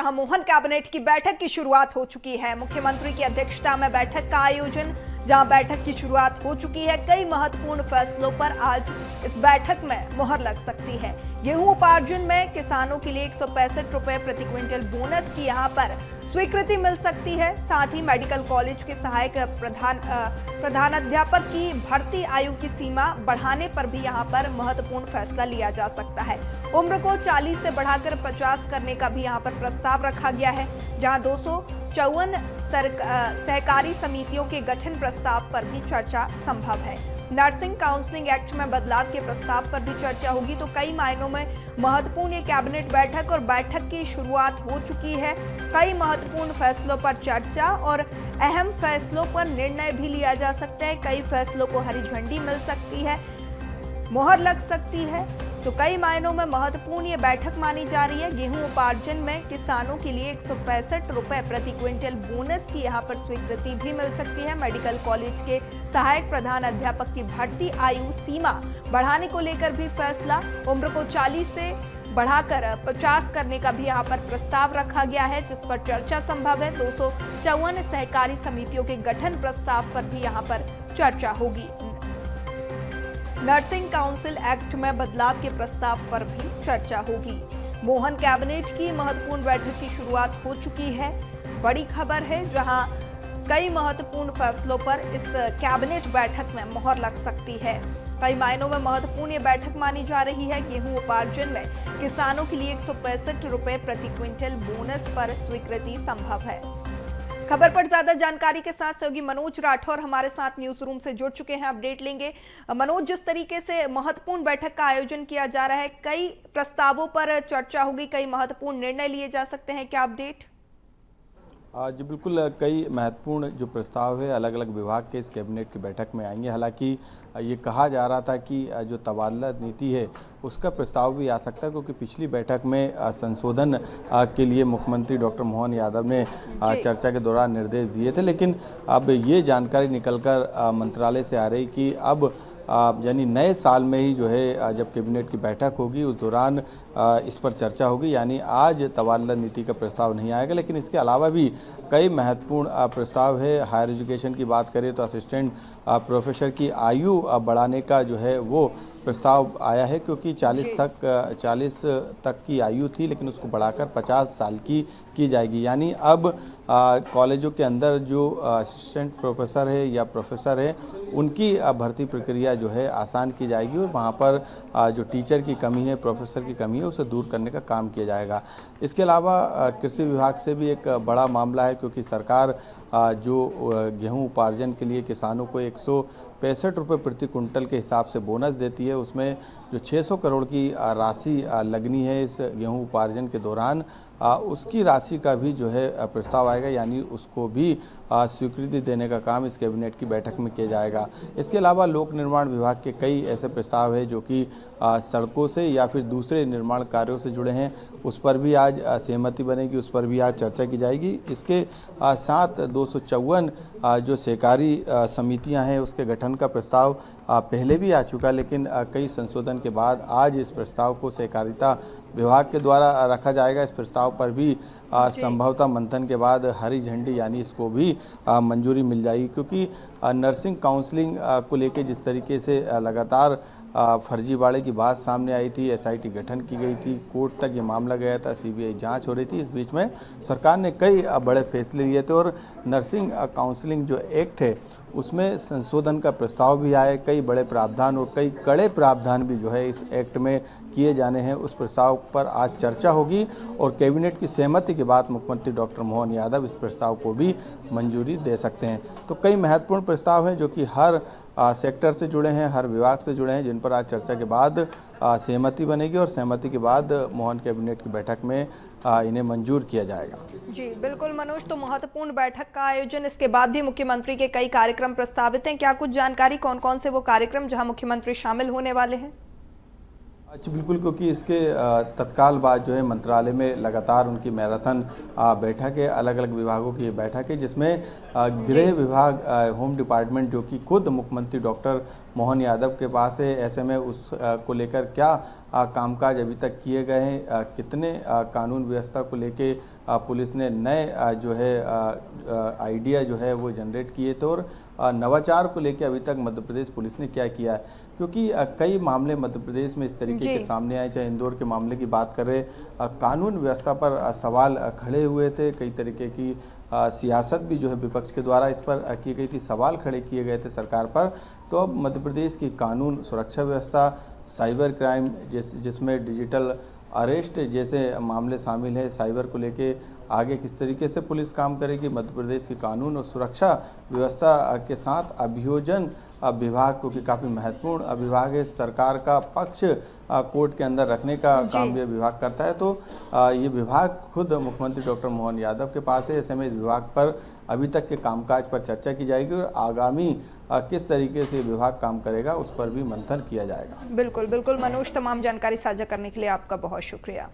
जहां मोहन कैबिनेट की बैठक की शुरुआत हो चुकी है। मुख्यमंत्री की अध्यक्षता में बैठक का आयोजन, जहां बैठक की शुरुआत हो चुकी है। कई महत्वपूर्ण फैसलों पर आज इस बैठक में मुहर लग सकती है। गेहूं उपार्जन में किसानों के लिए 165 रुपए प्रति क्विंटल बोनस की यहां पर स्वीकृति मिल सकती है। साथ ही मेडिकल कॉलेज के सहायक प्रधानाध्यापक की भर्ती आयु की सीमा बढ़ाने पर भी यहां पर महत्वपूर्ण फैसला लिया जा सकता है। उम्र को 40 से बढ़ाकर 50 करने का भी यहां पर प्रस्ताव रखा गया है, जहां 254 सहकारी समितियों के गठन प्रस्ताव पर भी चर्चा संभव है। नर्सिंग काउंसलिंग एक्ट में बदलाव के प्रस्ताव पर भी चर्चा होगी। तो कई मायनों में महत्वपूर्ण ये कैबिनेट बैठक और बैठक की शुरुआत हो चुकी है। कई महत्वपूर्ण फैसलों पर चर्चा और अहम फैसलों पर निर्णय भी लिया जा सकता है। कई फैसलों को हरी झंडी मिल सकती है, मोहर लग सकती है। तो कई मायनों में महत्वपूर्ण ये बैठक मानी जा रही है। गेहूं उपार्जन में किसानों के लिए 165 रुपए प्रति क्विंटल बोनस की यहां पर स्वीकृति भी मिल सकती है। मेडिकल कॉलेज के सहायक प्रधान अध्यापक की भर्ती आयु सीमा बढ़ाने को लेकर भी फैसला, उम्र को 40 से बढ़ाकर 50 करने का भी यहाँ पर प्रस्ताव रखा गया है, जिस पर चर्चा संभव है। 254 सहकारी समितियों के गठन प्रस्ताव पर भी यहाँ पर चर्चा होगी। नर्सिंग काउंसिल एक्ट में बदलाव के प्रस्ताव पर भी चर्चा होगी। मोहन कैबिनेट की महत्वपूर्ण बैठक की शुरुआत हो चुकी है। बड़ी खबर है, जहां कई महत्वपूर्ण फैसलों पर इस कैबिनेट बैठक में मुहर लग सकती है। कई मायनों में महत्वपूर्ण ये बैठक मानी जा रही है। गेहूं उपार्जन में किसानों के लिए 165 रुपए प्रति क्विंटल बोनस पर स्वीकृति संभव है। खबर पर ज्यादा जानकारी के साथ सहयोगी मनोज राठौर हमारे साथ न्यूज रूम से जुड़ चुके हैं, अपडेट लेंगे। मनोज, जिस तरीके से महत्वपूर्ण बैठक का आयोजन किया जा रहा है, कई प्रस्तावों पर चर्चा होगी, कई महत्वपूर्ण निर्णय लिए जा सकते हैं, क्या अपडेट? जी बिल्कुल, कई महत्वपूर्ण जो प्रस्ताव है अलग अलग विभाग के इस कैबिनेट की बैठक में आएंगे। हालांकि ये कहा जा रहा था कि जो तबादला नीति है उसका प्रस्ताव भी आ सकता है, क्योंकि पिछली बैठक में संशोधन के लिए मुख्यमंत्री डॉक्टर मोहन यादव ने चर्चा के दौरान निर्देश दिए थे। लेकिन अब ये जानकारी निकलकर मंत्रालय से आ रही कि अब यानी नए साल में ही जो है जब कैबिनेट की बैठक होगी उस दौरान इस पर चर्चा होगी। यानी आज तबादला नीति का प्रस्ताव नहीं आएगा, लेकिन इसके अलावा भी कई महत्वपूर्ण प्रस्ताव है। हायर एजुकेशन की बात करें तो असिस्टेंट प्रोफेसर की आयु बढ़ाने का जो है वो प्रस्ताव आया है, क्योंकि 40 तक की आयु थी, लेकिन उसको बढ़ाकर 50 साल की जाएगी। यानी अब कॉलेजों के अंदर जो असिस्टेंट प्रोफेसर है या प्रोफेसर है उनकी भर्ती प्रक्रिया जो है आसान की जाएगी और वहाँ पर जो टीचर की कमी है, प्रोफेसर की कमी है, उसे दूर करने का काम किया जाएगा। इसके अलावा कृषि विभाग से भी एक बड़ा मामला है, क्योंकि सरकार जो गेहूं उपार्जन के लिए किसानों को 165 रुपये प्रति कुंटल के हिसाब से बोनस देती है, उसमें जो 600 करोड़ की राशि लगनी है इस गेहूं उपार्जन के दौरान, उसकी राशि का भी जो है प्रस्ताव आएगा। यानी उसको भी स्वीकृति देने का काम इस कैबिनेट की बैठक में किया जाएगा। इसके अलावा लोक निर्माण विभाग के कई ऐसे प्रस्ताव हैं जो कि सड़कों से या फिर दूसरे निर्माण कार्यों से जुड़े हैं, उस पर भी आज सहमति बनेगी, उस पर भी आज चर्चा की जाएगी। इसके साथ 254 जो सहकारी समितियां हैं उसके गठन का प्रस्ताव पहले भी आ चुका, लेकिन कई संशोधन के बाद आज इस प्रस्ताव को सहकारिता विभाग के द्वारा रखा जाएगा। इस प्रस्ताव पर भी संभवतः मंथन के बाद हरी झंडी यानी इसको भी मंजूरी मिल जाएगी, क्योंकि नर्सिंग काउंसलिंग को लेकर जिस तरीके से लगातार फर्जीवाड़े की बात सामने आई थी, एसआईटी गठन की गई थी, कोर्ट तक ये मामला गया था, सीबीआई जांच हो रही थी। इस बीच में सरकार ने कई बड़े फैसले लिए थे और नर्सिंग काउंसलिंग जो एक्ट है उसमें संशोधन का प्रस्ताव भी आया। कई बड़े प्रावधान और कई कड़े प्रावधान भी जो है इस एक्ट में किए जाने हैं। उस प्रस्ताव पर आज चर्चा होगी और कैबिनेट की सहमति के बाद मुख्यमंत्री डॉक्टर मोहन यादव इस प्रस्ताव को भी मंजूरी दे सकते हैं। तो कई महत्वपूर्ण प्रस्ताव हैं जो कि हर सेक्टर से जुड़े हैं, हर विभाग से जुड़े हैं, जिन पर आज चर्चा के बाद सहमति बनेगी और सहमति के बाद मोहन कैबिनेट की बैठक में इन्हें मंजूर किया जाएगा। जी बिल्कुल मनोज, तो महत्वपूर्ण बैठक का आयोजन, इसके बाद भी मुख्यमंत्री के कई कार्यक्रम प्रस्तावित हैं। क्या कुछ जानकारी, कौन कौन से वो कार्यक्रम जहां मुख्यमंत्री शामिल होने वाले हैं? अच्छा बिल्कुल, क्योंकि इसके तत्काल बाद जो है मंत्रालय में लगातार उनकी मैराथन बैठक है, अलग अलग विभागों की बैठक है, जिसमें गृह विभाग, होम डिपार्टमेंट जो कि खुद मुख्यमंत्री डॉक्टर मोहन यादव के पास है, ऐसे में उस को लेकर क्या कामकाज अभी तक किए गए हैं, कितने कानून व्यवस्था को लेके पुलिस ने नए जो है आइडिया जो है वो जनरेट किए थे। और नवाचार को लेकर अभी तक मध्य प्रदेश पुलिस ने क्या किया है, क्योंकि कई मामले मध्य प्रदेश में इस तरीके के सामने आए, चाहे इंदौर के मामले की बात कर रहे, कानून व्यवस्था पर सवाल खड़े हुए थे, कई तरीके की सियासत भी जो है विपक्ष के द्वारा इस पर की गई थी, सवाल खड़े किए गए थे सरकार पर। तो अब मध्य प्रदेश की कानून सुरक्षा व्यवस्था, साइबर क्राइम जिसमें डिजिटल अरेस्ट जैसे मामले शामिल हैं, साइबर को लेके आगे किस तरीके से पुलिस काम करेगी, मध्य प्रदेश की कानून और सुरक्षा व्यवस्था के साथ अभियोजन विभाग, क्योंकि काफ़ी महत्वपूर्ण विभाग है, सरकार का पक्ष कोर्ट के अंदर रखने का काम यह विभाग करता है। तो ये विभाग खुद मुख्यमंत्री डॉक्टर मोहन यादव के पास है। ऐसे में इस विभाग पर अभी तक के कामकाज पर चर्चा की जाएगी और आगामी किस तरीके से विभाग काम करेगा उस पर भी मंथन किया जाएगा। बिल्कुल बिल्कुल मनोज, तमाम जानकारी साझा करने के लिए आपका बहुत शुक्रिया।